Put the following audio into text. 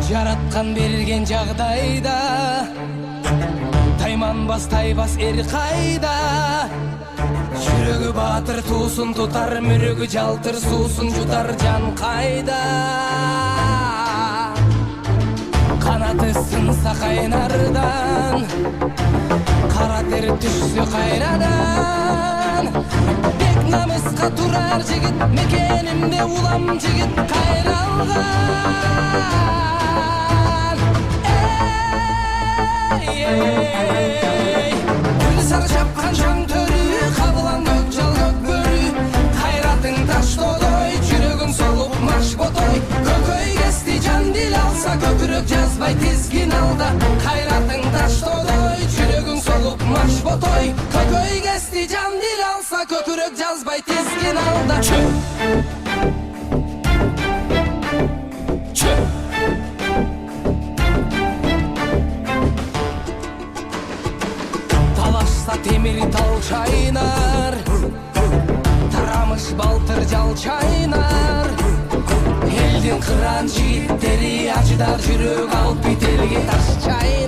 Жараткан берген жагдайда тайманбас тайбас эр кайда. Жүрөгү баатыр туусун тутар, мүрөгү жалтыр суусун жутар жан кайда. Канаты сынса кайнардан, кара тер түшсө кайрадан. Бек намыска турар жигит, мекенимде улам жигит кайралган. Гүл сары чапкан жан төрү, кабылан көк жал көк бөрү. Кайратың таштодой, жүрөгүң солуп маш ботой. Көкөй кести жан дил алса, көкүрөк жазбай тизгин алда. Кайратың таштодой, жүрөгүң солуп маш ботой. Көкөй кести жан дил алса, көкүрөк жазбай тизгин алда. Темир тал чайнар, тарамыш балтыр жал чайнар. Элдин кыран жигиттери ачыдар, жүрөк алып бит элге таш чайнар.